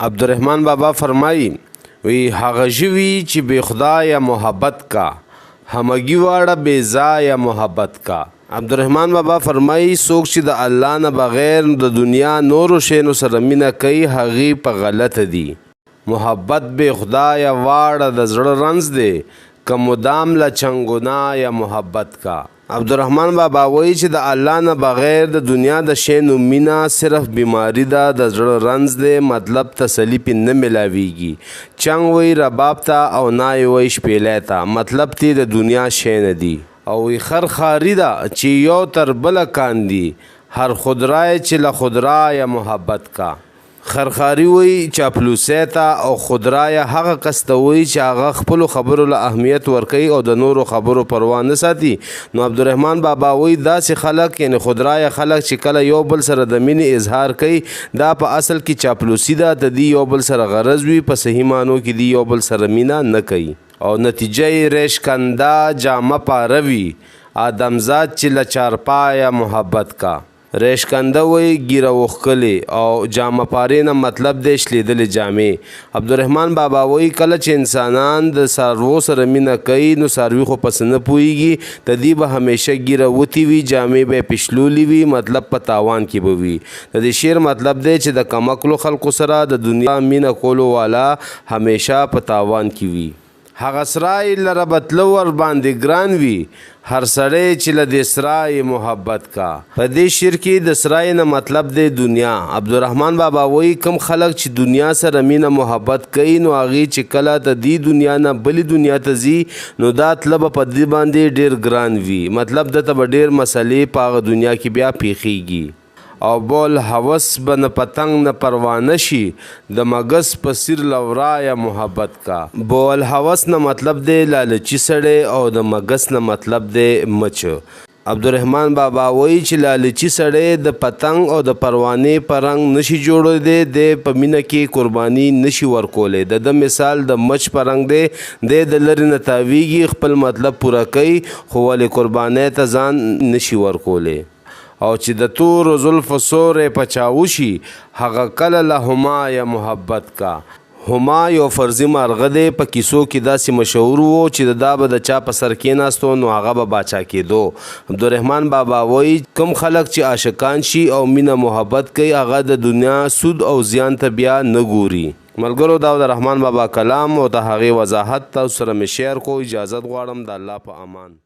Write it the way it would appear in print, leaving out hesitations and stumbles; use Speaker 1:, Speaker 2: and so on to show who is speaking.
Speaker 1: عبدالرحمن بابا فرمایي وی هغه ژوي چې بې خدایه محبت کا همګي واړه بې ځایه محبت کا. عبدالرحمن بابا فرمایي څوک چې د الله نه بغیر د دنیا نورو شیانو سره مینه کوي هغې په غلطه دي. محبت بې خدایه واړه د زړه رنځ دی که مدام له چنګونایه محبت کا. عبدالرحمن بابا وایي چې د الله نه بغیر د دنیا د شیانو مینه صرف بیماری ده، د زړه رنځ دی، مطلب تسلی پې نه ملاویږي. چنګ وایي رباب ته او نای وایي شپیلی ته، مطلب تی د دنیا شی نه دي. او وی خر خاري ده چې یو تر بله کاندي، هر خودرای چې له خودرایه محبت کا. خرخاری وی چاپلوسی ته او خودرایه هغه کس ته وی چې هغه خپلو خبرو له اهمیت ورکوي او د نورو خبرو پروا نه ساتي. نو عبدالرحمن بابا وی داسې خلک یعنی خودرایه خلک چې کله یو بل سره د مینې اظهار کوي دا په اصل کې چاپلوسی ده، د دې یو بل سره غرض وي، په صحیح معنو کې دی یو بل سره مینه نه کوي. او نتیجه یې ریشکنده جامه پاروي آدمزاد چې له چارپایه محبت کا. ریشکنده وی ګیره وښکلې او جامه پارې نه مطلب دی شلیدلې جامې. عبدالرحمن بابا وی کله چې انسانان د څاروو سره مینه کوي نو څاروي خو پس نه پوهیږي، د دې به همیشه ګیره وتې وي، جامې به یې پشلولې وي، مطلب په تاوان کې به وي. د دې شعر مطلب دی چې د کمعقلو خلکو سره د دنیا مینه کولو والا همیشه په تاوان کې وي. هغه سرای لره بتلو ور باندې ګران وي، هر سړی چې له دې سرای محبت کا. په دې شعر کې د سرای نه مطلب دی دنیا. عبدالرحمن بابا وایي کوم خلک چې دنیا سره مینه محبت کوي نو هغې چې کله د دې دنیا نه بلې دنیا ته ځي نو دا تله به په دې باندې ډېر ګران وي، مطلب دته به ډېر مسلې په هغه دنیا کې بیا پیښیږي. او بول هوس به نه پتنګ نه پروانه شي، د مګس په سیر لورایه محبت کا. بول هوس نه مطلب دی لالچي سړی او د مګس نه مطلب دی مچ. عبدالرحمن بابا وایي چې لالچي سړی د پتنګ او د پروانې په رنګ نشي جوړېدی، دی په مینه کې قرباني نشي ورکولی. د مثال د مچ په رنګ دی د لرې نه تاویږي، خپل مطلب پوره کوي خو ولې قربانۍ ته ځان نشي ورکولی. او چې د تورو زلفو سورې په چاوشي هغه کله له همایه محبت کا. هما یو فرضي مارغه دی، په کیسو کې داسې مشهور و چې دا به د چا په سر کېناستو نو هغه به باچا کېدو. عبدالرحمن بابا وایي کوم خلک چې عاشقان شي او مینه محبت کوي هغه د دنیا سود او زیان ته بیا نه ګوري. ملګرو دا د رحمان بابا کلام او د هغې وضاحت تاسو سره مې شیر کو. اجازت غواړم د الله په امان.